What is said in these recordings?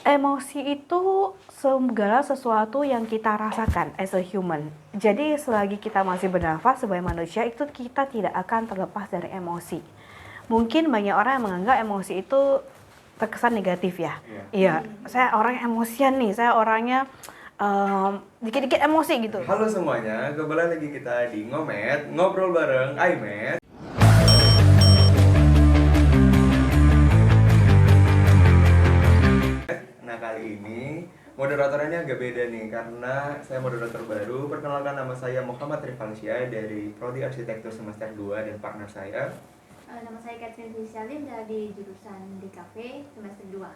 Emosi itu segala sesuatu yang kita rasakan as a human. Jadi selagi kita masih bernafas sebagai manusia itu kita tidak akan terlepas dari emosi. Mungkin banyak orang yang menganggap emosi itu terkesan negatif ya. Iya, saya orang emosian nih, saya orangnya dikit-dikit emosi gitu. Halo semuanya, kembali lagi kita di Ngomet, ngobrol bareng Aimet. Nah kali ini moderatornya agak beda nih karena saya moderator baru. Perkenalkan, nama saya Muhammad Rifansyah dari Prodi Arsitektur semester 2 dan partner saya. Nama saya Catherine Rizalin dari jurusan DKV semester 2.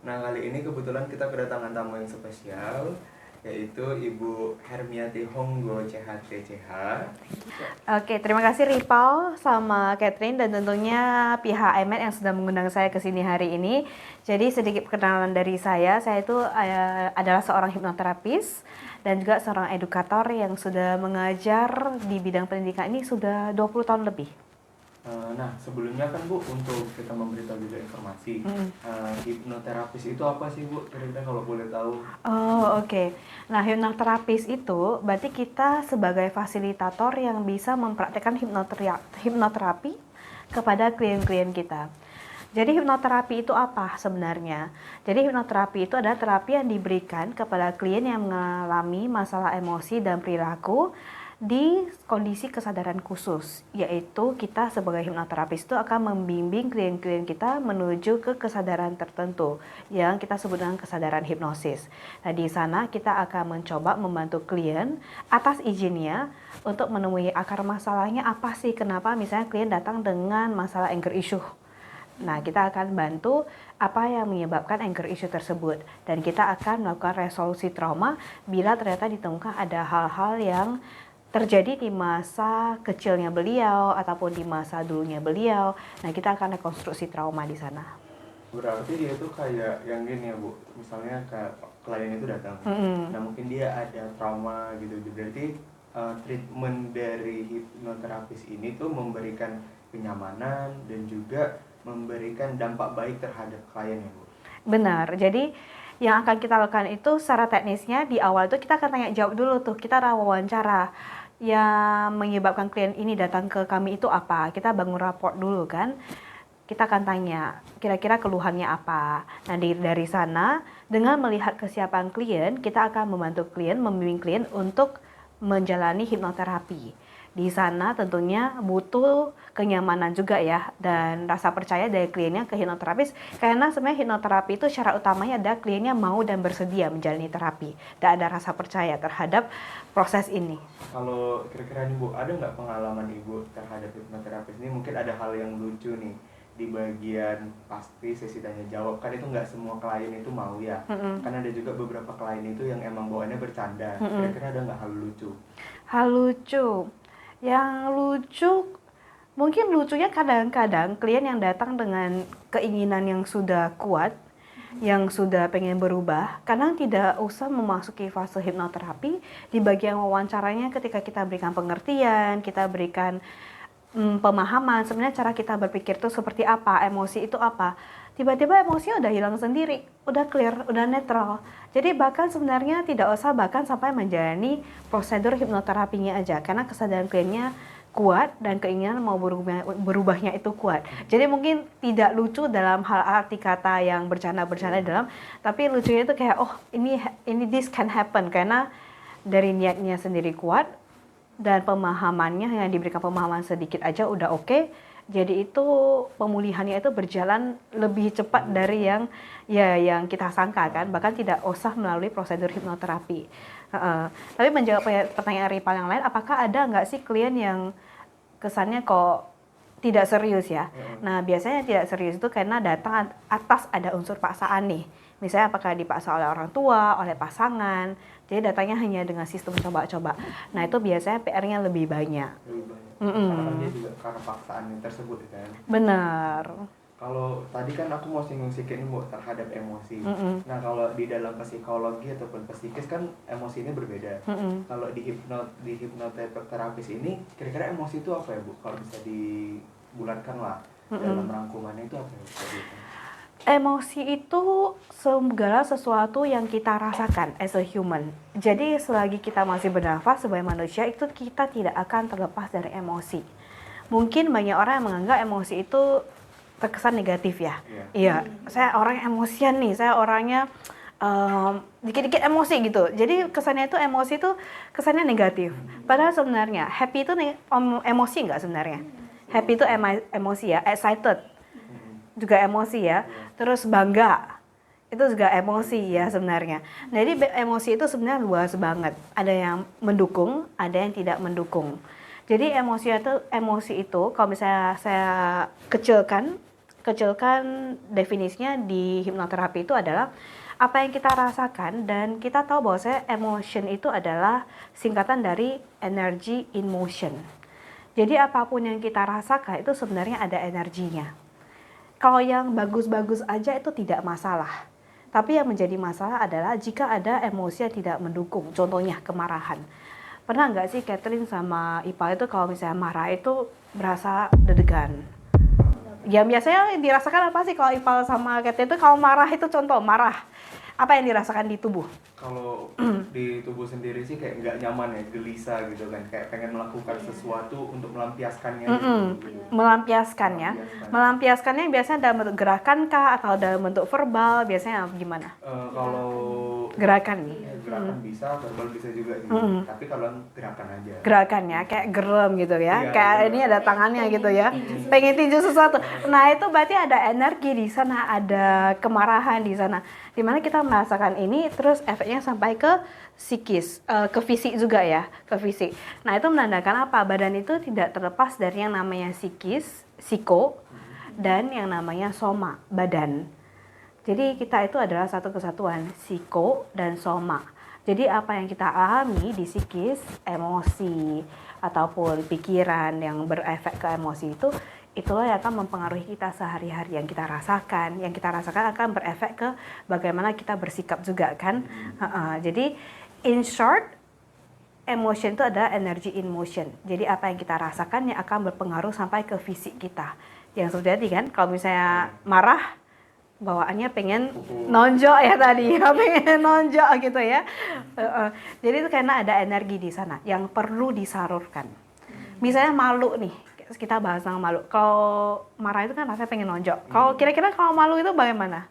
Nah kali ini kebetulan kita kedatangan tamu yang spesial, yaitu Ibu Hermiati Honggo CHTCH. Oke, terima kasih Ripal sama Catherine dan tentunya pihak IMED yang sudah mengundang saya ke sini hari ini. Jadi sedikit perkenalan dari saya itu adalah seorang hipnoterapis dan juga seorang edukator yang sudah mengajar di bidang pendidikan ini sudah 20 tahun lebih. Nah sebelumnya kan Bu, untuk kita memberitahu juga informasi, hipnoterapis itu apa sih Bu? Kira-kira kalau boleh tahu. Oh, oke. Nah, hipnoterapis itu berarti kita sebagai fasilitator yang bisa mempraktekkan hipnoterapi kepada klien-klien kita. Jadi hipnoterapi itu apa sebenarnya? Jadi hipnoterapi itu adalah terapi yang diberikan kepada klien yang mengalami masalah emosi dan perilaku di kondisi kesadaran khusus, yaitu kita sebagai hipnoterapis itu akan membimbing klien-klien kita menuju ke kesadaran tertentu yang kita sebut dengan kesadaran hipnosis. Nah, di sana kita akan mencoba membantu klien atas izinnya untuk menemui akar masalahnya apa sih, kenapa misalnya klien datang dengan masalah anger issue. Nah, kita akan bantu apa yang menyebabkan anger issue tersebut dan kita akan melakukan resolusi trauma bila ternyata ditemukan ada hal-hal yang terjadi di masa kecilnya beliau ataupun di masa dulunya beliau. Nah, kita akan rekonstruksi trauma di sana. Berarti dia itu kayak yang gini ya Bu, misalnya klien itu datang, nah mungkin dia ada trauma gitu, berarti treatment dari hipnoterapis ini tuh memberikan kenyamanan dan juga memberikan dampak baik terhadap klien ya Bu. Benar, jadi yang akan kita lakukan itu secara teknisnya di awal itu kita akan tanya jawab dulu tuh, kita wawancara yang menyebabkan klien ini datang ke kami itu apa. Kita bangun raport dulu kan. Kita akan tanya kira-kira keluhannya apa. Nah, dari sana dengan melihat kesiapan klien, kita akan membantu klien, membimbing klien untuk menjalani hipnoterapi. Di sana tentunya butuh kenyamanan juga ya dan rasa percaya dari kliennya ke hipnoterapis, karena sebenarnya hipnoterapi itu syarat utamanya adalah kliennya mau dan bersedia menjalani terapi dan ada rasa percaya terhadap proses ini. Kalau kira-kira nih Bu, ada nggak pengalaman Ibu terhadap hipnoterapis ini? Mungkin ada hal yang lucu nih di bagian pasti sesi tanya jawab, kan itu nggak semua klien itu mau ya, kan ada juga beberapa klien itu yang emang bawaannya bercanda. Kira-kira ada nggak hal lucu? Hal lucu, yang lucu mungkin lucunya kadang-kadang klien yang datang dengan keinginan yang sudah kuat, yang sudah pengen berubah, kadang tidak usah memasuki fase hipnoterapi. Di bagian wawancaranya ketika kita berikan pengertian, kita berikan pemahaman sebenarnya cara kita berpikir itu seperti apa, emosi itu apa, tiba-tiba emosinya udah hilang sendiri, udah clear, udah netral. Jadi bahkan sebenarnya tidak usah bahkan sampai menjalani prosedur hipnoterapinya aja, karena kesadaran kliennya kuat dan keinginan mau berubahnya itu kuat. Jadi mungkin tidak lucu dalam hal arti kata yang bercanda-bercanda dalam, tapi lucunya itu kayak oh ini this can happen karena dari niatnya sendiri kuat dan pemahamannya yang diberikan pemahaman sedikit aja udah oke. Jadi itu pemulihannya itu berjalan lebih cepat dari yang kita sangka kan, bahkan tidak usah melalui prosedur hipnoterapi. Tapi menjawab pertanyaan Ripal yang lain, apakah ada nggak sih klien yang kesannya kok tidak serius ya? Nah, biasanya tidak serius itu karena datang atas ada unsur paksaan nih. Misalnya apakah dipaksa oleh orang tua, oleh pasangan. Jadi datangnya hanya dengan sistem coba-coba. Nah, itu biasanya PR-nya lebih banyak. Karena dia juga karena paksaan tersebut kan. Benar. Kalau tadi kan aku mau singgung sedikit nih Bu terhadap emosi. Nah kalau di dalam psikologi ataupun psikis kan emosi ini berbeda. Kalau di hipnoterapis ini kira-kira emosi itu apa ya Bu? Kalau bisa dibulatkan lah dalam rangkumannya itu apa ya Bu? Emosi itu segala sesuatu yang kita rasakan as a human. Jadi selagi kita masih bernafas sebagai manusia itu kita tidak akan terlepas dari emosi. Mungkin banyak orang yang menganggap emosi itu terkesan negatif ya. Iya, saya orang emosian nih, saya orangnya dikit-dikit emosi gitu. Jadi kesannya itu emosi itu kesannya negatif. Padahal sebenarnya happy itu emosi nggak sebenarnya? Happy itu emosi ya, excited juga emosi ya. Terus bangga itu juga emosi ya sebenarnya. Jadi emosi itu sebenarnya luas banget. Ada yang mendukung, ada yang tidak mendukung. Jadi emosi itu kalau misalnya saya kecilkan definisinya di hipnoterapi itu adalah apa yang kita rasakan dan kita tahu bahwa emotion itu adalah singkatan dari energy in motion. Jadi apapun yang kita rasakan itu sebenarnya ada energinya. Kalau yang bagus-bagus aja itu tidak masalah. Tapi yang menjadi masalah adalah jika ada emosi yang tidak mendukung. Contohnya kemarahan. Pernah nggak sih Catherine sama Ipal itu kalau misalnya marah itu berasa deg-degan? Ya biasanya yang dirasakan apa sih kalau Ipal sama Catherine itu kalau marah itu contoh marah. Apa yang dirasakan di tubuh? Kalau di tubuh sendiri sih kayak nggak nyaman ya, gelisah gitu kan, kayak pengen melakukan sesuatu untuk melampiaskannya gitu. Melampiaskannya biasanya dalam bentuk gerakan kah atau dalam bentuk verbal, biasanya gimana? Kalau gerakan nih. gerakan bisa, verbal bisa juga gitu. Tapi kalau gerakan aja. Gerakannya kayak gerem gitu ya, Iya, kayak bener. ini ada tangannya gitu ya, pengen tinju sesuatu. Nah itu berarti ada energi di sana, ada kemarahan di sana, dimana kita merasakan ini, terus efeknya sampai ke psikis, ke fisik juga ya, ke fisik. Nah itu menandakan apa? Badan itu tidak terlepas dari yang namanya psikis, psiko, dan yang namanya soma, badan. Jadi kita itu adalah satu kesatuan, psiko dan soma. Jadi apa yang kita alami di psikis, emosi, ataupun pikiran yang berefek ke emosi itu, itulah yang akan mempengaruhi kita sehari-hari. Yang kita rasakan akan berefek ke bagaimana kita bersikap juga kan. Jadi in short, emotion itu adalah energy in motion. Jadi apa yang kita rasakan yang akan berpengaruh sampai ke fisik kita. Yang sudah tadi kan, kalau misalnya marah, bawaannya pengen nonjok ya tadi, pengen nonjok gitu ya. Jadi itu karena ada energi di sana yang perlu disalurkan. Misalnya malu nih, kita bahas tentang malu. Kalau marah itu kan rasanya pengen nonjok. Kalau kira-kira kalau malu itu bagaimana?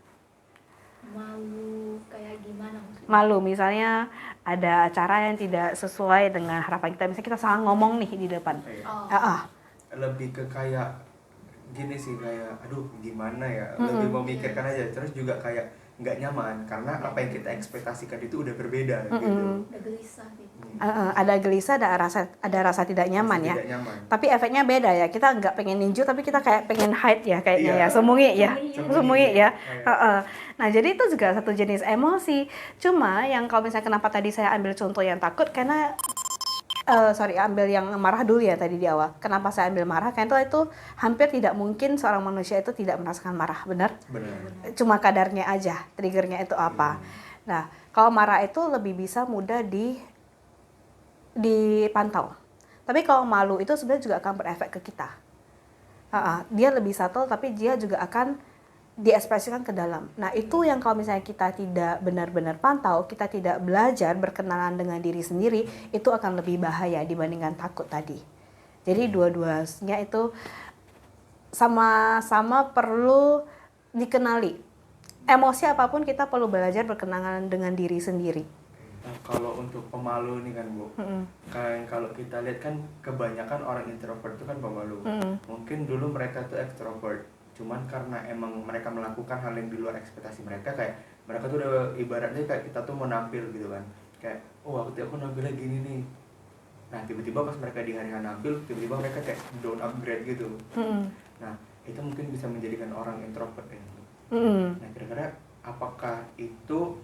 Malu kayak gimana maksudnya? Malu misalnya ada acara yang tidak sesuai dengan harapan kita, misalnya kita salah ngomong nih di depan. Lebih ke kayak gini sih, kayak aduh gimana ya, lebih memikirkan aja, terus juga kayak nggak nyaman karena apa yang kita ekspektasikan itu udah berbeda gitu. Udah gelisah gitu. Ada gelisah, ada rasa tidak nyaman ya. Tidak nyaman. Tapi efeknya beda ya. Kita nggak pengen ninju, tapi kita kayak pengen hide ya kayaknya Iya. ya, sembunyi ya. Kayak. Nah jadi itu juga satu jenis emosi. Cuma yang kalau misalnya kenapa tadi saya ambil contoh yang takut karena ambil yang marah dulu ya tadi di awal. Kenapa saya ambil marah? Karena itu hampir tidak mungkin seorang manusia itu tidak merasakan marah, benar? Benar. Cuma kadarnya aja, triggernya itu apa. Nah, kalau marah itu lebih bisa mudah dipantau. Tapi kalau malu itu sebenarnya juga akan berefek ke kita. Dia lebih subtle tapi dia juga akan diekspresikan ke dalam. Nah itu yang kalau misalnya kita tidak benar-benar pantau, kita tidak belajar berkenalan dengan diri sendiri, itu akan lebih bahaya dibandingkan takut tadi. Jadi dua-duanya itu sama-sama perlu dikenali. Emosi apapun kita perlu belajar berkenalan dengan diri sendiri. Nah, kalau untuk pemalu nih kan Bu, kan kalau kita lihat kan kebanyakan orang introvert itu kan pemalu. Mungkin dulu mereka tuh extrovert, cuman karena emang mereka melakukan hal yang di luar ekspektasi mereka, kayak mereka tuh udah ibaratnya kayak kita tuh mau nampil gitu kan, kayak aku nampilnya gini nih. Nah tiba-tiba pas mereka di hari nampil, tiba-tiba mereka kayak down upgrade gitu. Nah itu mungkin bisa menjadikan orang introvert ya. Nah kira-kira apakah itu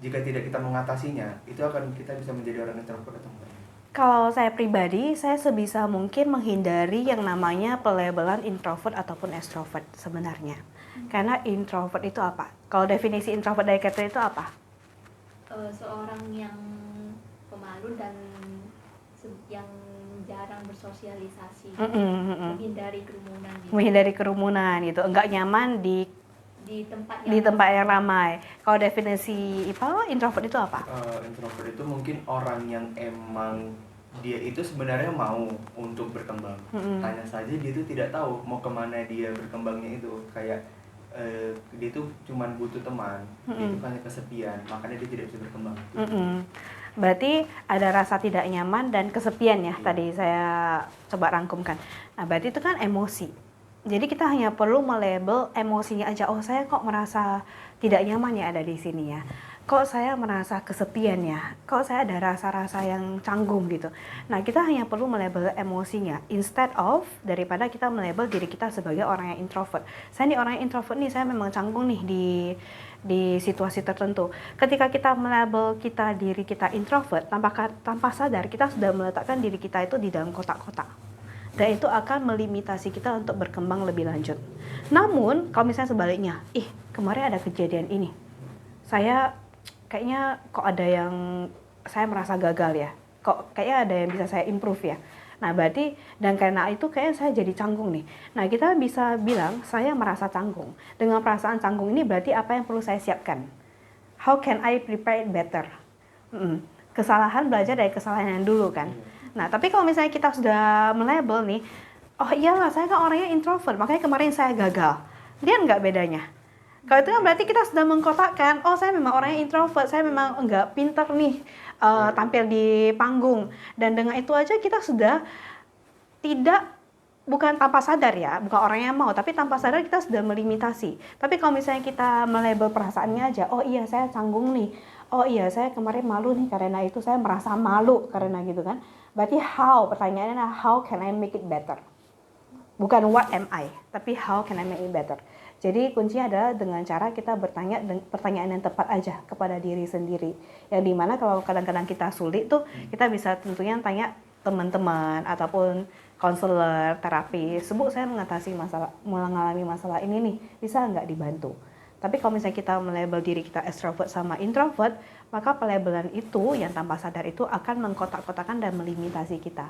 jika tidak kita mengatasinya, itu akan kita bisa menjadi orang introvert atau enggak? Kalau saya pribadi, saya sebisa mungkin menghindari yang namanya pelabelan introvert ataupun extrovert sebenarnya. Karena introvert itu apa? Kalau definisi introvert dari Catherine itu apa? Seorang yang pemalu dan yang jarang bersosialisasi, menghindari kerumunan gitu. Menghindari kerumunan gitu, enggak nyaman di di tempat di tempat yang ramai. Kalau definisi IPA, introvert itu apa? Introvert itu mungkin orang yang emang dia itu sebenarnya mau untuk berkembang. Hanya saja dia itu tidak tahu mau kemana dia berkembangnya itu. Kayak dia itu cuman butuh teman, dia itu hanya kesepian, makanya dia tidak bisa berkembang. Berarti ada rasa tidak nyaman dan kesepian ya, tadi saya coba rangkumkan. Nah, berarti itu kan emosi. Jadi kita hanya perlu melabel emosinya aja. Oh, saya kok merasa tidak nyaman ya ada di sini ya. Kok saya merasa kesepian ya. Kok saya ada rasa-rasa yang canggung gitu. Nah, kita hanya perlu melabel emosinya instead of daripada kita melabel diri kita sebagai orang yang introvert. Saya nih orang yang introvert nih, saya memang canggung nih di situasi tertentu. Ketika kita melabel diri kita introvert, tanpa sadar kita sudah meletakkan diri kita itu di dalam kotak-kotak. Dan itu akan melimitasi kita untuk berkembang lebih lanjut. Namun, kalau misalnya sebaliknya, kemarin ada kejadian ini. Saya kayaknya kok ada yang saya merasa gagal ya. Kok kayaknya ada yang bisa saya improve ya. Nah, berarti dan karena itu kayaknya saya jadi canggung nih. Nah, kita bisa bilang saya merasa canggung. Dengan perasaan canggung ini berarti apa yang perlu saya siapkan? How can I prepare it better? Kesalahan belajar dari kesalahan yang dulu kan. Nah, tapi kalau misalnya kita sudah melabel nih, oh iyalah saya kan orangnya introvert, makanya kemarin saya gagal. Lihat nggak bedanya? Kalau itu kan berarti kita sudah mengkotakkan, oh saya memang orangnya introvert, saya memang nggak pintar nih tampil di panggung. Dan dengan itu aja kita sudah bukan tanpa sadar ya, bukan orang yang mau, tapi tanpa sadar kita sudah melimitasi. Tapi kalau misalnya kita melabel perasaannya aja, oh iya saya canggung nih, oh iya saya kemarin malu nih karena itu, saya merasa malu karena gitu kan. Berarti pertanyaannya adalah how can I make it better? Bukan what am I, tapi how can I make it better? Jadi kuncinya adalah dengan cara kita bertanya pertanyaan yang tepat aja kepada diri sendiri. Yang dimana kalau kadang-kadang kita sulit tuh, kita bisa tentunya tanya teman-teman ataupun konselor, terapis. Bu, saya mengalami masalah ini nih, bisa nggak dibantu? Tapi kalau misalnya kita melabel diri kita extrovert sama introvert, maka pelabelan itu yang tanpa sadar itu akan mengkotak-kotakan dan melimitasi kita.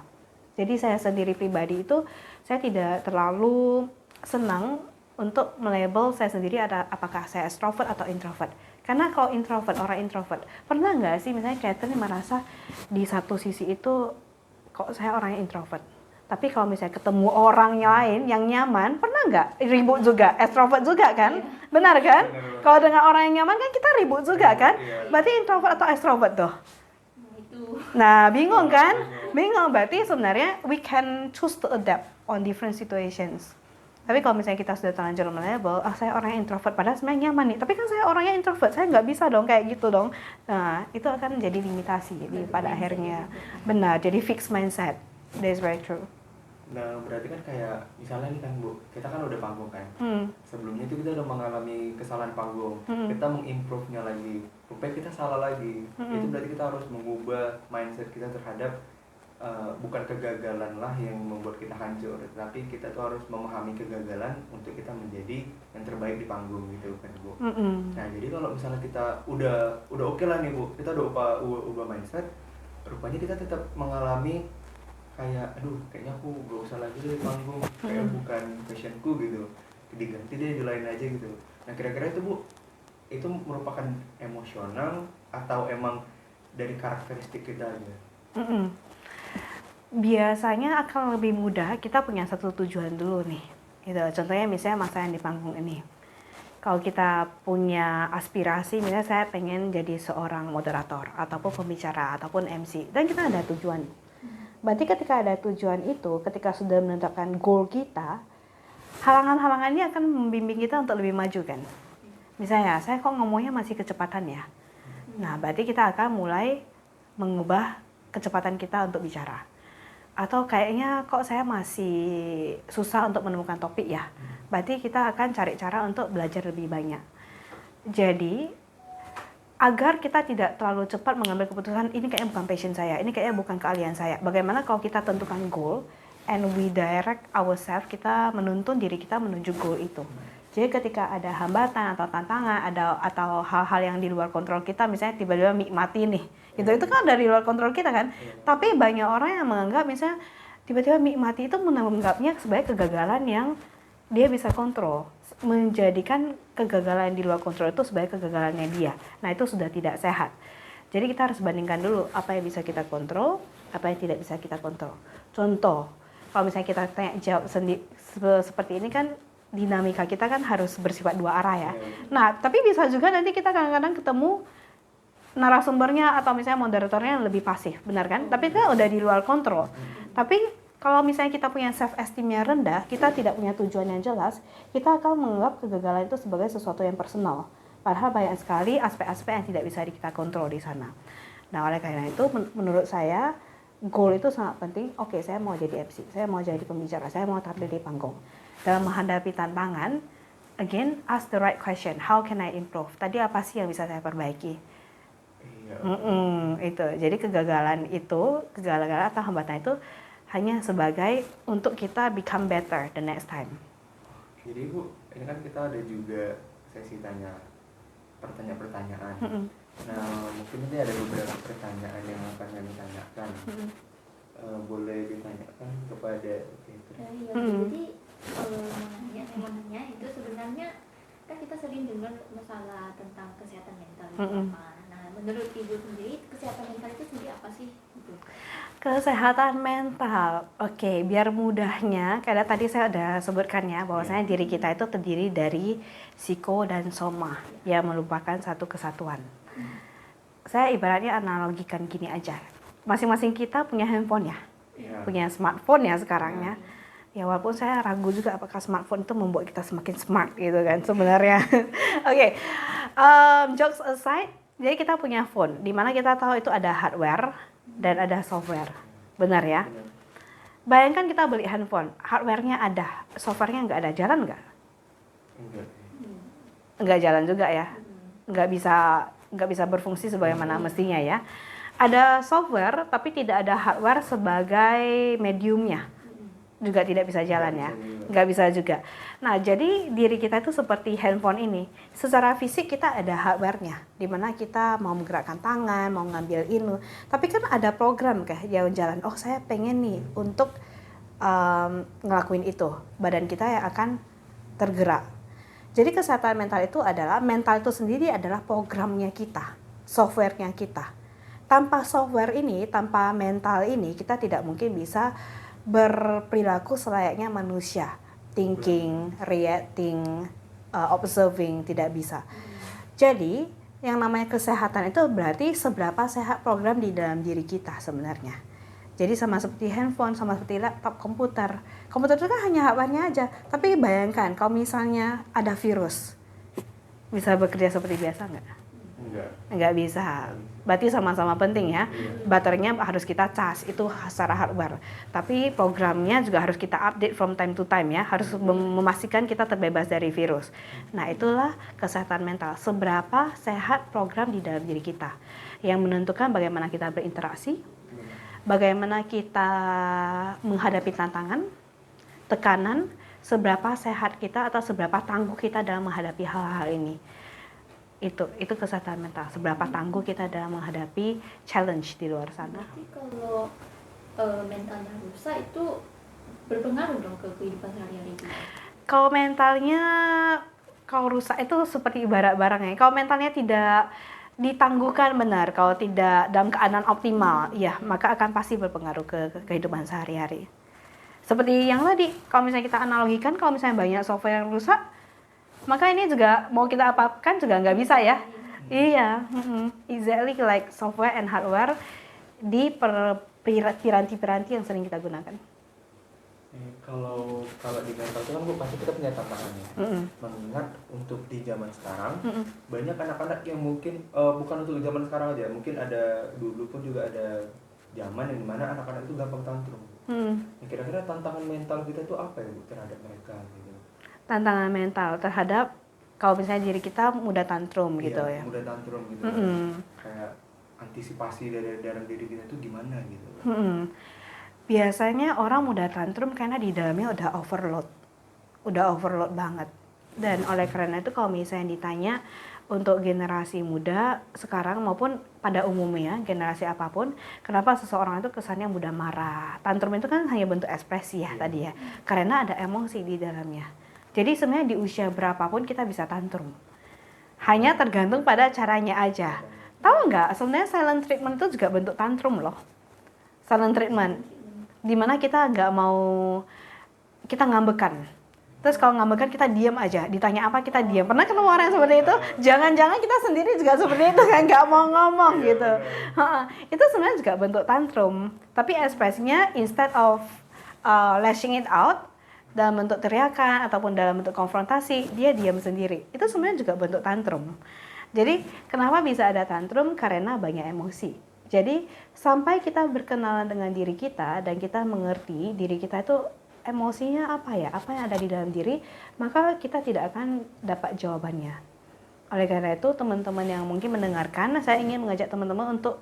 Jadi saya sendiri pribadi itu, saya tidak terlalu senang untuk melabel saya sendiri apakah saya extrovert atau introvert. Karena kalau orang introvert, pernah nggak sih misalnya Catherine merasa di satu sisi itu kok saya orangnya introvert, tapi kalau misalnya ketemu orang lain yang nyaman, pernah nggak ribut juga, extrovert juga kan? Benar kan? Kalau dengan orang yang nyaman kan kita ribut juga kan? Berarti introvert atau extrovert tuh? Nah, bingung kan? Bingung, berarti sebenarnya we can choose to adapt on different situations. Tapi kalau misalnya kita sudah terlanjur melabel, saya orangnya introvert, padahal sebenarnya nyaman nih. Tapi kan saya orangnya introvert, saya nggak bisa dong kayak gitu dong. Nah, itu akan jadi limitasi pada akhirnya. Benar, jadi fixed mindset. That is very true. Nah, berarti kan kayak misalnya nih kan Bu, kita kan udah panggung kan. Sebelumnya itu kita udah mengalami kesalahan panggung. Kita mengimprove-nya lagi. Rupanya kita salah lagi. Itu berarti kita harus mengubah mindset kita terhadap bukan kegagalan lah yang membuat kita hancur, tapi kita tuh harus memahami kegagalan untuk kita menjadi yang terbaik di panggung gitu kan Bu. Nah, jadi kalau misalnya kita udah oke lah nih Bu, kita udah ubah mindset, rupanya kita tetap mengalami kayak kayaknya aku gak usah lagi deh panggung, kayak bukan passionku gitu, diganti deh di lain aja gitu. Nah, kira-kira itu Bu, itu merupakan emosional atau emang dari karakteristik kita aja? Biasanya akan lebih mudah kita punya satu tujuan dulu nih gitu. Contohnya misalnya masa yang di panggung ini, kalau kita punya aspirasi, misalnya saya pengen jadi seorang moderator ataupun pembicara ataupun MC, dan kita ada tujuan. Berarti ketika ada tujuan itu, ketika sudah menentukan goal kita, halangan-halangan ini akan membimbing kita untuk lebih maju kan. Misalnya saya kok ngomongnya masih kecepatan ya, nah berarti kita akan mulai mengubah kecepatan kita untuk bicara. Atau kayaknya kok saya masih susah untuk menemukan topik ya, berarti kita akan cari cara untuk belajar lebih banyak. Jadi agar kita tidak terlalu cepat mengambil keputusan, ini kayaknya bukan passion saya, ini kayaknya bukan keahlian saya. Bagaimana kalau kita tentukan goal and we direct ourselves, kita menuntun diri kita menuju goal itu. Jadi ketika ada hambatan atau tantangan, atau hal-hal yang di luar kontrol kita, misalnya tiba-tiba mati nih, itu kan dari luar kontrol kita kan. Tapi banyak orang yang menganggap misalnya tiba-tiba mati itu menganggapnya sebagai kegagalan yang dia bisa kontrol, menjadikan kegagalan di luar kontrol itu sebagai kegagalannya dia. Nah, itu sudah tidak sehat. Jadi kita harus bandingkan dulu apa yang bisa kita kontrol, apa yang tidak bisa kita kontrol. Contoh, kalau misalnya kita tanya jawab seperti ini kan, dinamika kita kan harus bersifat dua arah ya. Nah, tapi bisa juga nanti kita kadang-kadang ketemu narasumbernya atau misalnya moderatornya yang lebih pasif, benar kan? Tapi kan udah di luar kontrol. Tapi kalau misalnya kita punya self esteemnya rendah, kita tidak punya tujuan yang jelas, kita akan menganggap kegagalan itu sebagai sesuatu yang personal. Padahal banyak sekali aspek-aspek yang tidak bisa kita kontrol di sana. Nah, oleh karena itu menurut saya goal itu sangat penting. Oke, saya mau jadi MC, saya mau jadi pembicara, saya mau tampil di panggung. Dalam menghadapi tantangan, again, ask the right question. How can I improve? Tadi apa sih yang bisa saya perbaiki? Itu. Jadi kegagalan atau hambatan itu hanya sebagai untuk kita become better the next time. Jadi Bu, ini kan kita ada juga sesi pertanyaan. Nah, mungkin ini ada beberapa pertanyaan yang akan kami tanyakan. Boleh ditanyakan kepada Catherine? Jadi mau nanya itu sebenarnya kan kita sering dengar masalah tentang kesehatan mental itu apa. Nah, menurut Ibu sendiri kesehatan mental itu sendiri apa sih? Gitu. Kesehatan mental, oke, biar mudahnya, karena tadi saya udah sebutkan ya, bahwasanya diri kita itu terdiri dari psiko dan soma, yang merupakan satu kesatuan. Saya ibaratnya analogikan gini aja, masing-masing kita punya handphone ya, punya smartphone ya sekarang ya. Ya walaupun saya ragu juga apakah smartphone itu membuat kita semakin smart gitu kan sebenarnya. Oke, jokes aside, jadi kita punya phone, dimana kita tahu itu ada hardware dan ada software, benar ya? Bayangkan kita beli handphone, hardware-nya ada, software-nya nggak ada, jalan nggak? Nggak jalan juga ya, nggak bisa berfungsi sebagaimana mestinya ya. Ada software tapi tidak ada hardware sebagai mediumnya, juga tidak bisa jalan ya, nggak bisa juga. Nah, jadi diri kita itu seperti handphone ini. Secara fisik kita ada hardware-nya, dimana kita mau menggerakkan tangan, mau ngambil ini. Tapi kan ada program kayak jalan-jalan. Oh, saya pengen nih untuk ngelakuin itu. Badan kita yang akan tergerak. Jadi kesehatan mental itu mental itu sendiri adalah programnya kita, software-nya kita. Tanpa software ini, tanpa mental ini, kita tidak mungkin bisa berperilaku selayaknya manusia. Thinking, reacting, observing, tidak bisa. Jadi, yang namanya kesehatan itu berarti seberapa sehat program di dalam diri kita sebenarnya. Jadi sama seperti handphone, sama seperti laptop, komputer. Komputer itu kan hanya hardware-nya aja. Tapi bayangkan kalau misalnya ada virus, bisa bekerja seperti biasa nggak? Nggak bisa. Berarti sama-sama penting ya. Baterainya harus kita cas, itu secara hardware. Tapi programnya juga harus kita update from time to time ya. Harus memastikan kita terbebas dari virus. Nah, itulah kesehatan mental. Seberapa sehat program di dalam diri kita. Yang menentukan bagaimana kita berinteraksi, bagaimana kita menghadapi tantangan, tekanan, seberapa sehat kita atau seberapa tangguh kita dalam menghadapi hal-hal ini. Itu kesehatan mental, seberapa tangguh kita dalam menghadapi challenge di luar sana. Berarti kalau mentalnya rusak itu berpengaruh dong ke kehidupan sehari-hari kita. Kalau rusak itu seperti ibarat barang ya. Kalau mentalnya tidak ditangguhkan benar, kalau tidak dalam keadaan optimal, ya maka akan pasti berpengaruh ke kehidupan sehari-hari. Seperti yang tadi, kalau misalnya kita analogikan, kalau misalnya banyak software yang rusak, maka ini juga mau kita apakan juga nggak bisa ya. Iya, exactly like software and hardware di piranti-piranti yang sering kita gunakan. Kalau di mental itu kan Bu, pasti kita punya tantangan ya. Mengingat untuk di zaman sekarang banyak anak-anak yang mungkin bukan untuk zaman sekarang aja, mungkin ada dulu pun juga ada zaman yang dimana anak-anak itu gampang tantrum. Kira-kira tantangan mental kita itu apa ya Bu terhadap mereka gitu? Tantangan mental terhadap kalau misalnya diri kita mudah tantrum gitu ya. Mudah tantrum gitu. Kayak antisipasi dari dalam diri kita itu gimana gitu. Biasanya orang mudah tantrum karena di dalamnya udah overload banget. Dan oleh karena itu kalau misalnya ditanya untuk generasi muda sekarang maupun pada umumnya generasi apapun, kenapa seseorang itu kesannya mudah marah? Tantrum itu kan hanya bentuk ekspresi ya tadi ya, karena ada emosi di dalamnya. Jadi sebenarnya di usia berapapun kita bisa tantrum. Hanya tergantung pada caranya aja. Tahu nggak, sebenarnya silent treatment itu juga bentuk tantrum loh. Silent treatment, dimana kita nggak mau, kita ngambekan. Terus kalau ngambekan kita diam aja, ditanya apa kita diam. Pernah ketemu orang yang seperti itu? Jangan-jangan kita sendiri juga seperti itu kan, nggak mau ngomong gitu. Itu sebenarnya juga bentuk tantrum. Tapi ekspresinya instead of lashing it out dalam bentuk teriakan ataupun dalam bentuk konfrontasi, dia diam sendiri. Itu sebenarnya juga bentuk tantrum. Jadi kenapa bisa ada tantrum? Karena banyak emosi. Jadi sampai kita berkenalan dengan diri kita dan kita mengerti diri kita itu emosinya apa ya, apa yang ada di dalam diri, maka kita tidak akan dapat jawabannya. Oleh karena itu teman-teman yang mungkin mendengarkan, saya ingin mengajak teman-teman untuk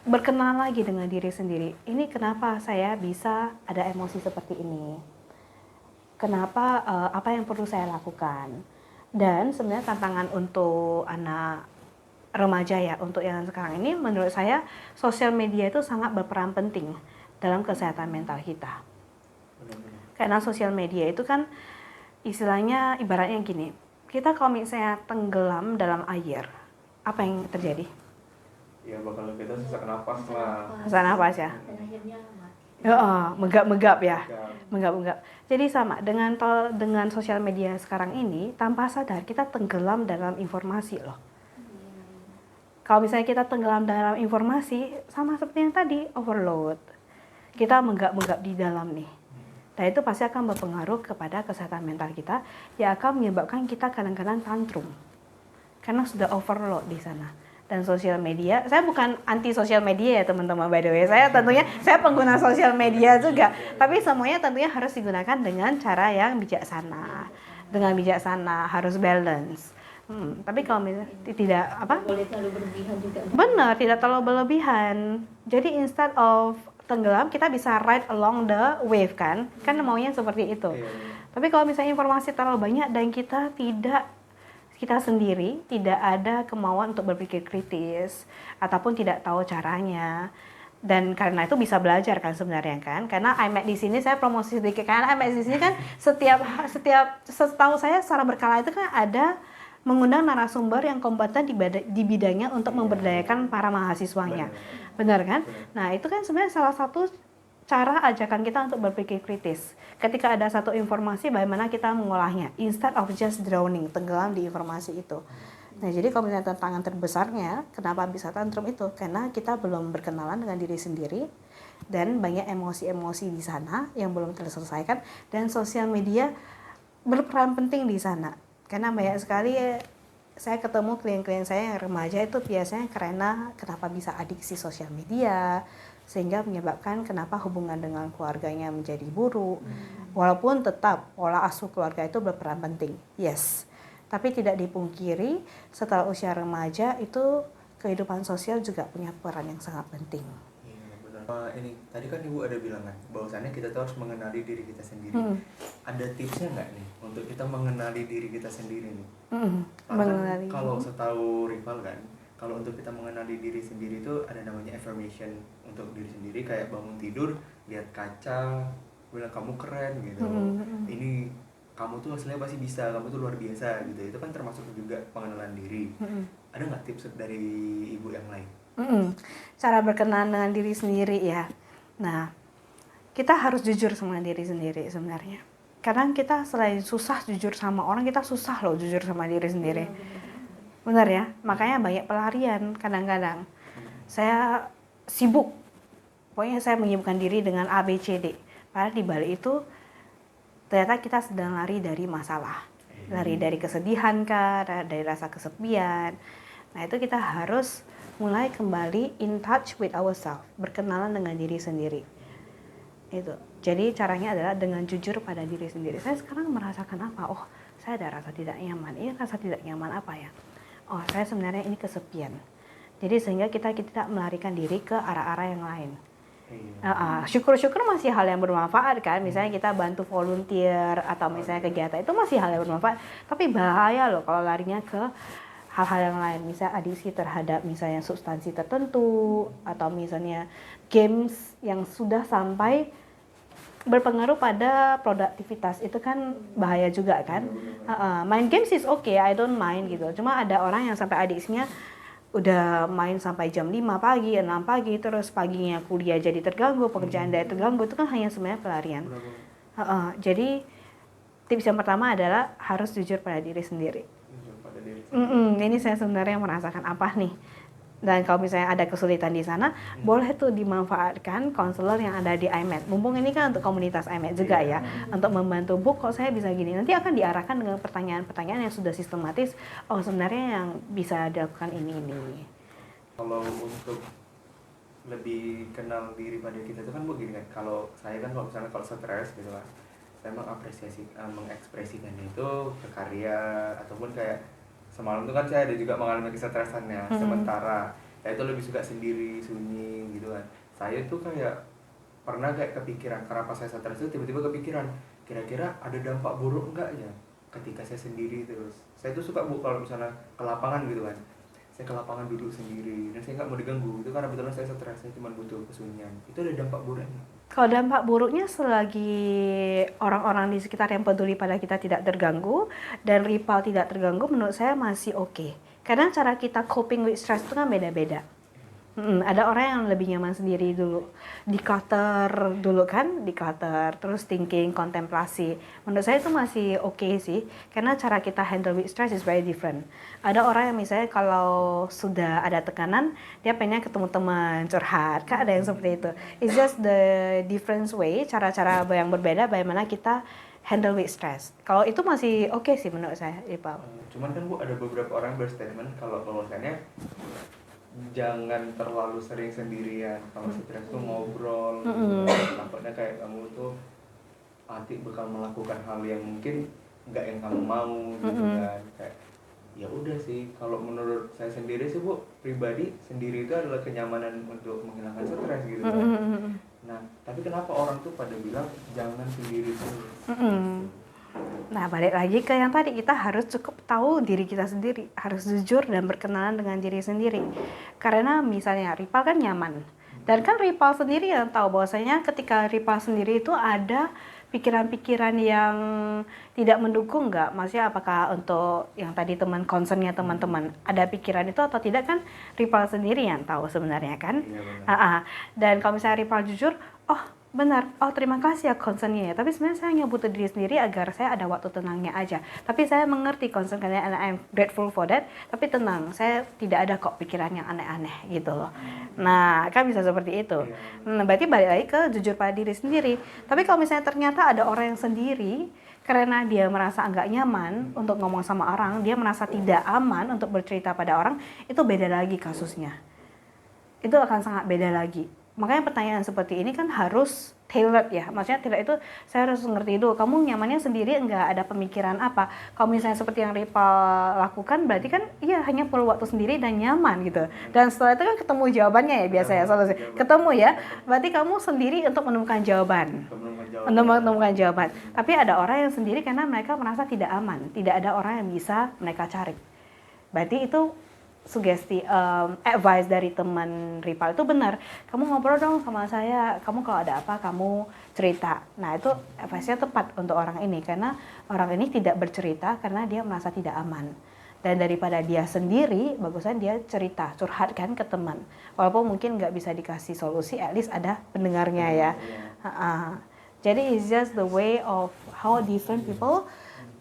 berkenalan lagi dengan diri sendiri. Ini kenapa saya bisa ada emosi seperti ini? Kenapa, apa yang perlu saya lakukan? Dan sebenarnya tantangan untuk anak remaja ya, untuk yang sekarang ini menurut saya sosial media itu sangat berperan penting dalam kesehatan mental kita. Karena sosial media itu kan istilahnya ibaratnya gini, kita kalau misalnya tenggelam dalam air, apa yang terjadi? Ya bakal kita sesak napas lah. Sesak napas ya? Dan akhirnya mati. Menggap-menggap ya, menggap-menggap. Jadi sama dengan sosial media sekarang ini, tanpa sadar kita tenggelam dalam informasi loh. Kalau misalnya kita tenggelam dalam informasi, sama seperti yang tadi, overload. Kita menggap-menggap di dalam nih. Dan itu pasti akan berpengaruh kepada kesehatan mental kita, yang akan menyebabkan kita kadang-kadang tantrum. Karena sudah overload di sana. Dan sosial media, saya bukan anti sosial media ya teman-teman, by the way. Saya pengguna sosial media juga. Tapi semuanya tentunya harus digunakan dengan cara yang bijaksana. Dengan bijaksana, harus balance. Tapi kalau misalnya tidak boleh terlalu berlebihan juga. Benar, tidak terlalu berlebihan. Jadi instead of tenggelam, kita bisa ride along the wave kan maunya seperti itu. Tapi kalau misalnya informasi terlalu banyak dan kita sendiri tidak ada kemauan untuk berpikir kritis ataupun tidak tahu caranya, dan karena itu bisa belajar kan sebenarnya kan, karena IMED di sini saya promosi sedikit, karena IMED di sini kan setiap setahu saya secara berkala itu kan ada mengundang narasumber yang kompeten di bidangnya untuk memberdayakan para mahasiswanya. Benar kan? Nah, itu kan sebenarnya salah satu cara ajakan kita untuk berpikir kritis. Ketika ada satu informasi, bagaimana kita mengolahnya instead of just drowning, tenggelam di informasi itu. Nah, jadi kalau misalnya tantangan terbesarnya, kenapa bisa tantrum itu? Karena kita belum berkenalan dengan diri sendiri dan banyak emosi-emosi di sana yang belum terselesaikan, dan sosial media berperan penting di sana. Karena banyak sekali saya ketemu klien-klien saya yang remaja itu biasanya kenapa bisa adiksi sosial media, sehingga menyebabkan kenapa hubungan dengan keluarganya menjadi buruk. Walaupun tetap pola asuh keluarga itu berperan penting, yes. Tapi tidak dipungkiri setelah usia remaja itu kehidupan sosial juga punya peran yang sangat penting. Ini tadi kan Ibu ada bilang kan bahwasannya kita tuh harus mengenali diri kita sendiri. Ada tipsnya nggak nih untuk kita mengenali diri kita sendiri nih? Mengenali. Kalau setahu rival kan, kalau untuk kita mengenali diri sendiri itu ada namanya affirmation untuk diri sendiri, kayak bangun tidur lihat kaca bilang kamu keren gitu. Ini kamu tuh hasilnya pasti bisa, kamu tuh luar biasa gitu. Itu kan termasuk juga pengenalan diri. Ada nggak tips dari Ibu yang lain? Cara berkenalan dengan diri sendiri ya. Nah, kita harus jujur sama diri sendiri sebenarnya. Kadang kita selain susah jujur sama orang, kita susah loh jujur sama diri sendiri. Benar ya? Makanya banyak pelarian kadang-kadang. Saya sibuk, pokoknya saya menyibukkan diri dengan A, B, C, D. Padahal di balik itu ternyata kita sedang lari dari masalah. Lari dari kesedihan kah, dari rasa kesepian. Nah, itu kita harus mulai kembali in touch with ourselves, berkenalan dengan diri sendiri. Itu. Jadi caranya adalah dengan jujur pada diri sendiri. Saya sekarang merasakan apa? Oh, saya ada rasa tidak nyaman. Ini rasa tidak nyaman apa ya? Oh, saya sebenarnya ini kesepian. Jadi sehingga kita tidak melarikan diri ke arah-arah yang lain. Syukur-syukur masih hal yang bermanfaat kan. Misalnya kita bantu volunteer atau misalnya kegiatan itu masih hal yang bermanfaat. Tapi bahaya loh kalau larinya ke hal-hal yang lain, misalnya adiksi terhadap misalnya substansi tertentu atau misalnya games yang sudah sampai berpengaruh pada produktivitas. Itu kan bahaya juga kan. Main games is okay, I don't mind gitu. Cuma ada orang yang sampai addiksinya udah main sampai jam 5 pagi, 6 pagi, terus paginya kuliah jadi terganggu, pekerjaan dia terganggu. Itu kan hanya sebenarnya pelarian. Jadi tips yang pertama adalah harus jujur pada diri sendiri. Ini saya sebenarnya merasakan apa nih. Dan kalau misalnya ada kesulitan di sana, boleh tuh dimanfaatkan konselor yang ada di IMED. Mumpung ini kan untuk komunitas IMED juga ya, untuk membantu Bu, kok saya bisa gini. Nanti akan diarahkan dengan pertanyaan-pertanyaan yang sudah sistematis. Oh sebenarnya yang bisa dilakukan ini. Kalau untuk lebih kenal diri pada kita itu kan Bu gini kan, kalau saya kan kalau misalnya kalau stres gitu kan, saya mengekspresikannya itu ke karya ataupun kayak semalam tuh kan saya ada juga mengalami kesetresannya sementara saya itu lebih suka sendiri sunyi gitu kan. Saya tuh kayak pernah kayak kepikiran karena pas saya stres itu tiba-tiba kepikiran kira-kira ada dampak buruk enggak ya ketika saya sendiri terus. Saya tuh suka Bu kalau misalnya ke lapangan gitu kan, saya ke lapangan duduk sendiri dan saya nggak mau diganggu itu karena betulan saya stres, saya cuma butuh kesunyian. Itu ada dampak buruknya? Kalau dampak buruknya selagi orang-orang di sekitar yang peduli pada kita tidak terganggu dan rival tidak terganggu, menurut saya masih oke. Karena cara kita coping with stress itu kan beda-beda. Ada orang yang lebih nyaman sendiri dulu, declutter dulu kan, declutter, terus thinking, kontemplasi. Menurut saya itu masih oke sih, karena cara kita handle with stress is very different. Ada orang yang misalnya kalau sudah ada tekanan, dia pengen ketemu teman, curhat, kan ada yang seperti itu. It's just the different way, cara-cara yang berbeda bagaimana kita handle with stress. Kalau itu masih oke sih menurut saya, Ipal. Cuman kan Bu ada beberapa orang berstatement kalau bahwasannya jangan terlalu sering sendirian kalau stres tuh ngobrol gitu. Takutnya kayak kamu tuh nanti bakal melakukan hal yang mungkin nggak yang kamu mau gitu kan. Kayak ya udah sih kalau menurut saya sendiri sih Bu pribadi sendiri itu adalah kenyamanan untuk menghilangkan stres gitu kan. Nah tapi kenapa orang tuh pada bilang jangan sendiri terus Nah, balik lagi ke yang tadi, kita harus cukup tahu diri kita sendiri, harus jujur dan berkenalan dengan diri sendiri. Karena misalnya rival kan nyaman, dan kan rival sendiri yang tahu bahwasanya ketika rival sendiri itu ada pikiran-pikiran yang tidak mendukung nggak? Maksudnya apakah untuk yang tadi concernnya teman-teman ada pikiran itu atau tidak, kan rival sendiri yang tahu sebenarnya kan? ya, Dan kalau misalnya rival jujur, oh benar, oh terima kasih ya concernnya ya, tapi sebenarnya saya hanya butuh diri sendiri agar saya ada waktu tenangnya aja. Tapi saya mengerti concern kalian and I'm grateful for that, tapi tenang, saya tidak ada kok pikiran yang aneh-aneh gitu loh. Nah kan bisa seperti itu. Berarti balik lagi ke jujur pada diri sendiri. Tapi kalau misalnya ternyata ada orang yang sendiri karena dia merasa nggak nyaman untuk ngomong sama orang, dia merasa tidak aman untuk bercerita pada orang, itu beda lagi kasusnya. Itu akan sangat beda lagi. Makanya pertanyaan seperti ini kan harus tailored ya. Maksudnya tidak itu saya harus ngerti dulu kamu nyamannya sendiri, enggak ada pemikiran apa. Kalau misalnya seperti yang Rival lakukan berarti kan iya hanya perlu waktu sendiri dan nyaman gitu. Dan setelah itu kan ketemu jawabannya ya biasa ya solusi. Ketemu ya. Berarti kamu sendiri untuk menemukan jawaban. Untuk menemukan jawaban. Tapi ada orang yang sendiri karena mereka merasa tidak aman. Tidak ada orang yang bisa mereka cari. Berarti itu sugesti, advice dari teman Rival itu benar. Kamu ngobrol dong sama saya, kamu kalau ada apa kamu cerita. Nah itu advice-nya tepat untuk orang ini, karena orang ini tidak bercerita karena dia merasa tidak aman. Dan daripada dia sendiri, bagusnya dia cerita, curhatkan ke teman. Walaupun mungkin nggak bisa dikasih solusi, at least ada pendengarnya ya. Jadi it's just the way of how different people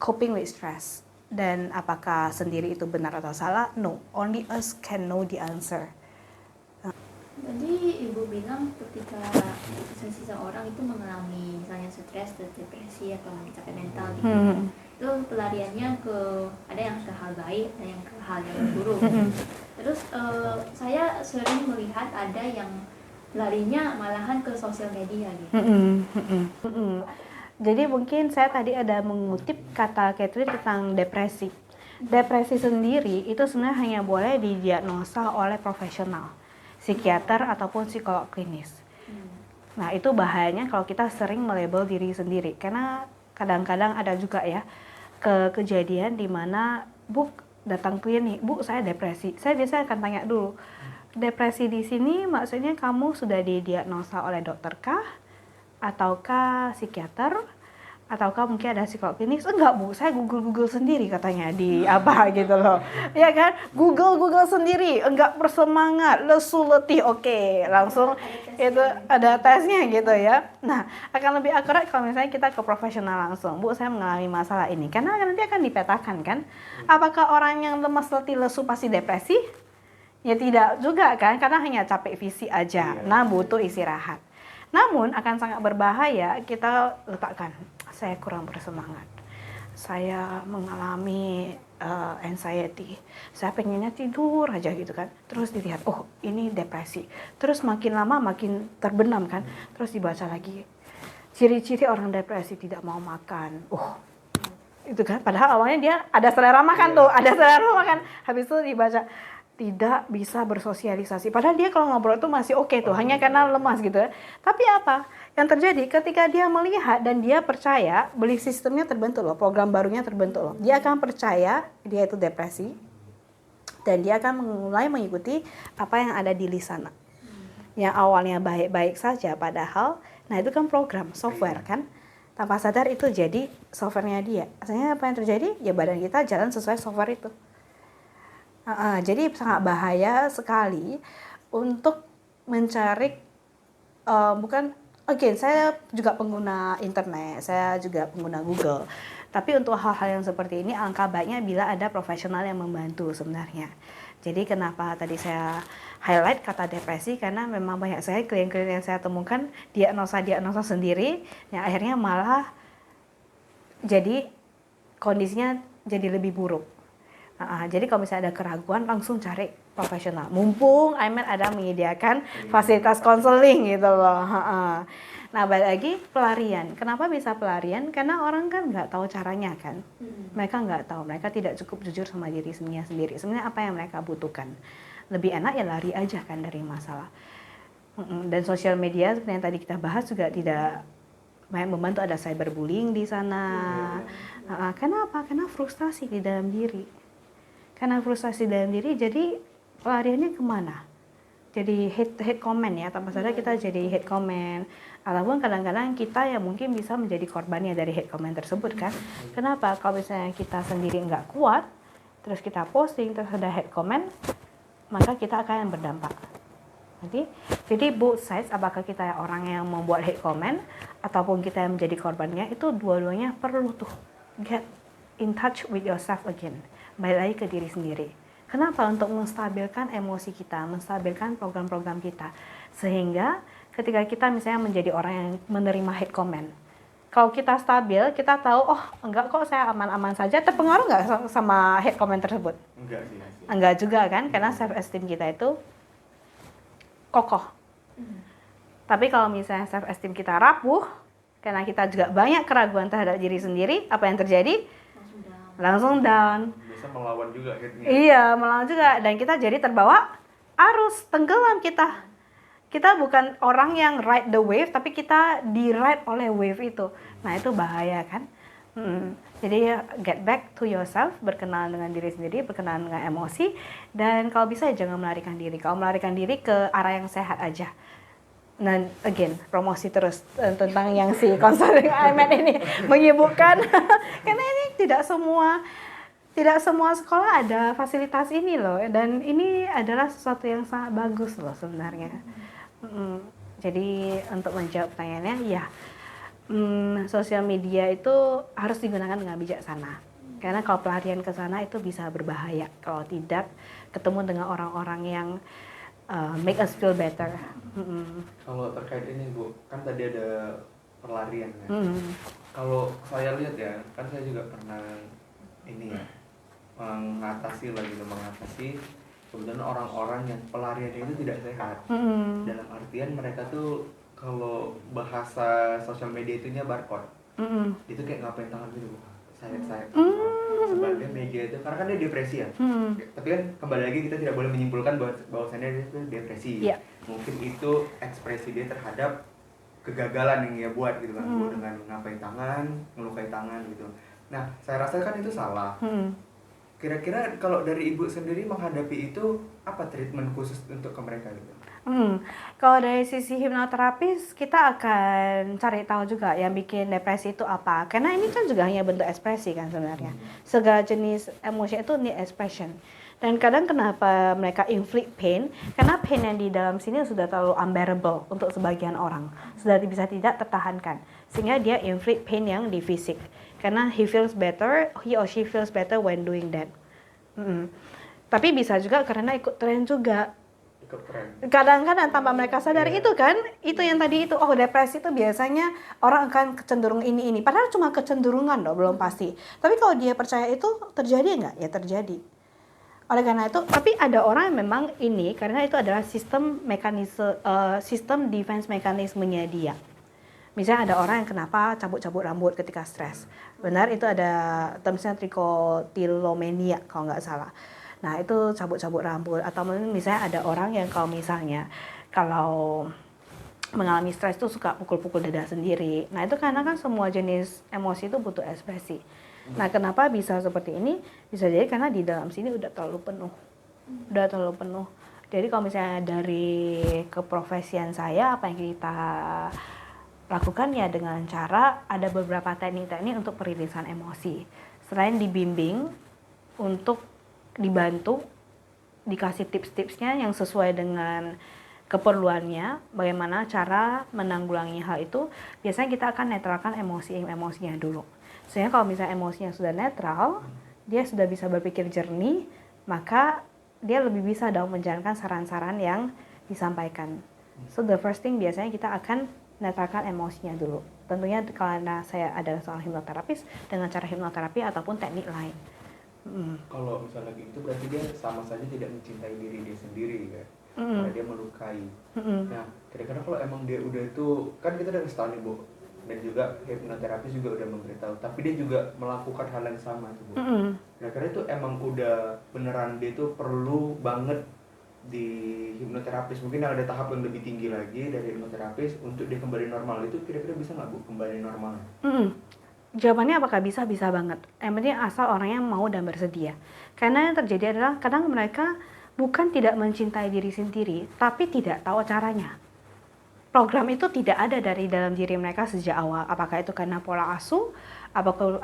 coping with stress. Dan apakah sendiri itu benar atau salah? No, only us can know the answer. Jadi Ibu bilang ketika seseorang itu mengalami misalnya stres, depresi atau capek mental gitu, itu pelariannya ke ada yang ke hal baik, ada yang ke hal yang buruk. Terus saya sering melihat ada yang larinya malahan ke sosial media gitu. Jadi mungkin saya tadi ada mengutip kata Catherine tentang depresi. Depresi sendiri itu sebenarnya hanya boleh didiagnosa oleh profesional, psikiater ataupun psikolog klinis. Nah itu bahayanya kalau kita sering melabel diri sendiri, karena kadang-kadang ada juga ya kejadian di mana Bu datang klien nih, Bu saya depresi. Saya biasanya akan tanya dulu, depresi di sini maksudnya kamu sudah didiagnosa oleh dokter kah? ataukah psikiater, ataukah mungkin ada psikolog klinis? Enggak Bu, saya Google sendiri katanya di apa gitu loh. Ya kan? Google sendiri, enggak bersemangat, lesu letih, oke, langsung itu ada tesnya gitu ya. Nah, akan lebih akurat kalau misalnya kita ke profesional langsung. Bu, saya mengalami masalah ini. Karena nanti akan dipetakan kan. Apakah orang yang lemas letih lesu pasti depresi? Ya tidak juga kan, karena hanya capek fisik aja. Nah, butuh istirahat. Namun akan sangat berbahaya kita letakkan, saya kurang bersemangat, saya mengalami anxiety, saya pengennya tidur aja gitu kan. Terus dilihat, oh ini depresi. Terus makin lama makin terbenam kan. Terus dibaca lagi, ciri-ciri orang depresi tidak mau makan. Itu kan, padahal awalnya dia ada selera makan tuh, ada selera makan. Habis itu dibaca, tidak bisa bersosialisasi. Padahal dia kalau ngobrol tuh masih oke tuh, hanya karena lemas gitu ya. Tapi apa yang terjadi ketika dia melihat dan dia percaya, belief sistemnya terbentuk loh, program barunya terbentuk loh. Dia akan percaya dia itu depresi dan dia akan mulai mengikuti apa yang ada di list sana. Yang awalnya baik-baik saja padahal, nah itu kan program software kan. Tanpa sadar itu jadi softwarenya dia. Asalnya apa yang terjadi? Ya badan kita jalan sesuai software itu. Jadi sangat bahaya sekali untuk mencari saya juga pengguna internet, saya juga pengguna Google. Tapi untuk hal-hal yang seperti ini alangkah baiknya bila ada profesional yang membantu sebenarnya. Jadi kenapa tadi saya highlight kata depresi, karena memang banyak saya klien-klien yang saya temukan diagnosa sendiri yang akhirnya malah jadi kondisinya jadi lebih buruk. Jadi kalau misalnya ada keraguan langsung cari profesional. Mumpung IMED ada menyediakan fasilitas konseling gitu loh. Nah balik lagi pelarian. Kenapa bisa pelarian? Karena orang kan nggak tahu caranya kan. Mereka nggak tahu. Mereka tidak cukup jujur sama dirinya sendiri. Sebenarnya apa yang mereka butuhkan? Lebih enak ya lari aja kan dari masalah. Dan sosial media seperti yang tadi kita bahas juga tidak membantu, ada cyberbullying di sana. Kenapa? Karena frustasi di dalam diri. Karena frustasi dalam diri, jadi pelariannya kemana? Jadi hate comment ya, tanpa sadar kita jadi hate comment. Ataupun kadang-kadang kita yang mungkin bisa menjadi korbannya dari hate comment tersebut kan. Kenapa? Kalau misalnya kita sendiri nggak kuat, terus kita posting, terus ada hate comment, maka kita akan berdampak. Jadi both sides, apakah kita orang yang membuat hate comment, ataupun kita yang menjadi korbannya, itu dua-duanya perlu tuh get in touch with yourself again. Balik lagi ke diri sendiri. Kenapa? Untuk menstabilkan emosi kita, menstabilkan program-program kita. Sehingga ketika kita misalnya menjadi orang yang menerima hate comment, kalau kita stabil, kita tahu, oh enggak kok, saya aman-aman saja, terpengaruh nggak sama hate comment tersebut? Enggak sih. Enggak juga kan, karena self esteem kita itu kokoh. Tapi kalau misalnya self esteem kita rapuh, karena kita juga banyak keraguan terhadap diri sendiri, apa yang terjadi? Langsung down. Bisa melawan juga gitu. Iya, melawan juga, dan kita jadi terbawa arus, tenggelam kita. Kita bukan orang yang ride the wave, tapi kita di ride oleh wave itu. Nah itu bahaya kan. Jadi get back to yourself, berkenalan dengan diri sendiri, berkenalan dengan emosi, dan kalau bisa jangan melarikan diri. Kalau melarikan diri ke arah yang sehat aja. Dan again, promosi terus tentang yang si konseling IMED ini menyibukkan. Karena ini tidak semua sekolah ada fasilitas ini loh, dan ini adalah sesuatu yang sangat bagus loh sebenarnya. Jadi untuk menjawab pertanyaannya, ya sosial media itu harus digunakan dengan bijaksana. Karena kalau pelarian ke sana itu bisa berbahaya kalau tidak ketemu dengan orang-orang yang make us feel better. Kalau terkait ini Bu, kan tadi ada pelarian kan. Kalau saya lihat ya, kan saya juga pernah ini ya, mengatasi kemudian orang-orang yang pelarian itu tidak sehat. Dalam artian mereka tuh kalau bahasa sosial media itunya barcode. Itu kayak ngapain tangan gitu, sayap-sayap sebagai media itu, karena kan dia depresi ya. Tapi kan kembali lagi kita tidak boleh menyimpulkan bahwasannya dia itu depresi. Mungkin itu ekspresi dia terhadap kegagalan yang dia buat gitu kan, dengan ngapain tangan, ngelukai tangan gitu. Nah, saya rasa kan itu salah. Kira-kira kalau dari ibu sendiri menghadapi itu apa treatment khusus untuk ke mereka gitu? Kalau dari sisi hipnoterapis kita akan cari tahu juga yang bikin depresi itu apa. Karena ini kan juga hanya bentuk ekspresi kan sebenarnya. Segala jenis emosi itu need expression. Dan kadang kenapa mereka inflict pain? Karena pain yang di dalam sini sudah terlalu unbearable untuk sebagian orang. Sudah bisa tidak tertahankan. Sehingga dia inflict pain yang di fisik. Karena he or she feels better when doing that. Tapi bisa juga karena ikut tren juga. Kadang-kadang tanpa mereka sadar itu kan, itu yang tadi itu, oh depresi itu biasanya orang akan cenderung ini. Padahal cuma kecenderungan loh, belum pasti. Tapi kalau dia percaya itu terjadi nggak? Ya terjadi. Oleh karena itu, tapi ada orang yang memang ini, karena itu adalah sistem defense mekanismenya dia. Misalnya ada orang yang kenapa cabut-cabut rambut ketika stres. Benar, itu ada termnya trichotillomania kalau nggak salah. Nah itu cabut-cabut rambut. Atau misalnya ada orang yang kalau mengalami stres itu suka pukul-pukul dada sendiri. Nah itu karena kan semua jenis emosi itu butuh ekspresi. Nah kenapa bisa seperti ini? Bisa jadi karena di dalam sini udah terlalu penuh. Jadi kalau misalnya dari keprofesian saya, apa yang kita lakukan ya dengan cara ada beberapa teknik-teknik untuk perilisan emosi. Selain dibimbing untuk dibantu, dikasih tips-tipsnya yang sesuai dengan keperluannya, bagaimana cara menanggulangi hal itu, biasanya kita akan netralkan emosinya dulu. Sehingga kalau misalnya emosinya sudah netral, dia sudah bisa berpikir jernih, maka dia lebih bisa dong menjalankan saran-saran yang disampaikan. So the first thing biasanya kita akan netralkan emosinya dulu. Tentunya karena saya adalah seorang hipnoterapis dengan cara hipnoterapi ataupun teknik lain. Kalau misalnya gitu berarti dia sama saja tidak mencintai diri dia sendiri kan, karena dia melukai. Nah kira-kira kalau emang dia udah itu, kan kita udah kasih tahu nih Bu, dan juga hipnoterapis juga udah memberitahu, tapi dia juga melakukan hal yang sama tuh Bu. Kira-kira itu emang udah beneran dia itu perlu banget di hipnoterapis, mungkin ada tahap yang lebih tinggi lagi dari hipnoterapis untuk dia kembali normal, itu kira-kira bisa nggak Bu kembali normal? Jawabannya apakah bisa? Bisa banget. Yang penting asal orangnya mau dan bersedia. Karena yang terjadi adalah kadang mereka bukan tidak mencintai diri sendiri, tapi tidak tahu caranya. Program itu tidak ada dari dalam diri mereka sejak awal. Apakah itu karena pola asuh,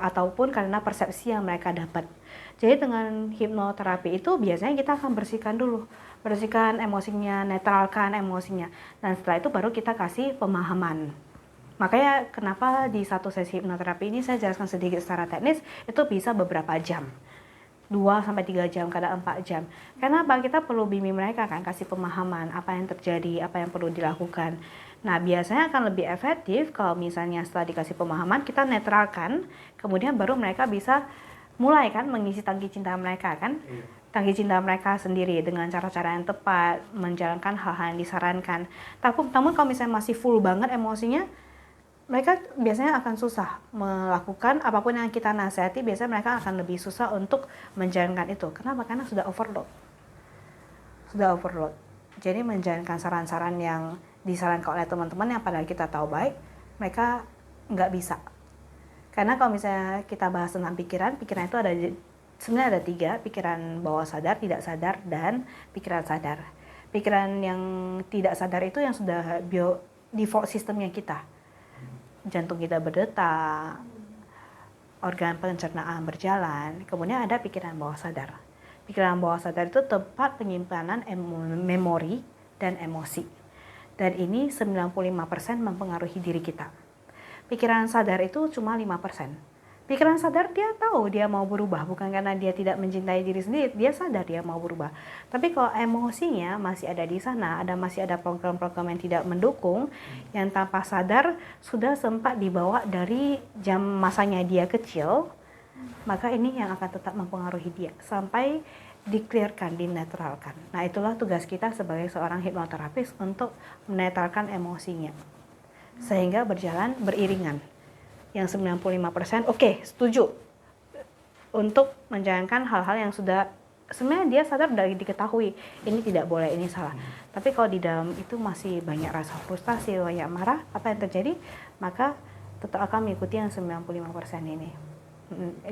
ataupun karena persepsi yang mereka dapat. Jadi dengan hipnoterapi itu biasanya kita akan bersihkan dulu. Bersihkan emosinya, netralkan emosinya. Dan setelah itu baru kita kasih pemahaman. Makanya kenapa di satu sesi hipnoterapi ini saya jelaskan sedikit secara teknis, itu bisa beberapa jam. 2-3 jam, kadang 4 jam. Karena apa? Kita perlu bimbing mereka kan, kasih pemahaman apa yang terjadi, apa yang perlu dilakukan. Nah biasanya akan lebih efektif kalau misalnya setelah dikasih pemahaman, kita netralkan, kemudian baru mereka bisa mulai kan mengisi tangki cinta mereka kan. Tangki cinta mereka sendiri dengan cara-cara yang tepat, menjalankan hal-hal yang disarankan. Namun kalau misalnya masih full banget emosinya, mereka biasanya akan susah melakukan apapun yang kita nasihati. Biasanya mereka akan lebih susah untuk menjalankan itu. Kenapa? Karena sudah overload. Jadi menjalankan saran-saran yang disarankan oleh teman-teman yang padahal kita tahu baik, mereka nggak bisa. Karena kalau misalnya kita bahas tentang pikiran itu sebenarnya ada 3, pikiran bawah sadar, tidak sadar, dan pikiran sadar. Pikiran yang tidak sadar itu yang sudah default sistemnya kita. Jantung kita berdetak, organ pencernaan berjalan, kemudian ada pikiran bawah sadar. Pikiran bawah sadar itu tempat penyimpanan memori dan emosi. Dan ini 95% mempengaruhi diri kita. Pikiran sadar itu cuma 5%. Pikiran sadar dia tahu dia mau berubah, bukan karena dia tidak mencintai diri sendiri, dia sadar dia mau berubah. Tapi kalau emosinya masih ada di sana, masih ada program-program yang tidak mendukung, yang tanpa sadar sudah sempat dibawa dari jam masanya dia kecil, maka ini yang akan tetap mempengaruhi dia sampai di-clearkan, dinetralkan. Nah itulah tugas kita sebagai seorang hipnoterapis untuk menetralkan emosinya, sehingga berjalan beriringan. Yang 95% oke, setuju untuk menjalankan hal-hal yang sudah sebenarnya dia sadar dari diketahui ini tidak boleh, ini salah. Tapi kalau di dalam itu masih banyak rasa frustasi, banyak marah, apa yang terjadi? Maka tetap akan mengikuti yang 95% ini.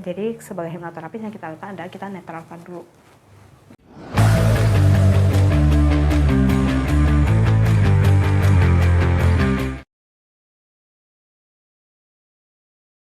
Jadi sebagai hipnoterapis yang kita lakukan adalah kita netralkan dulu.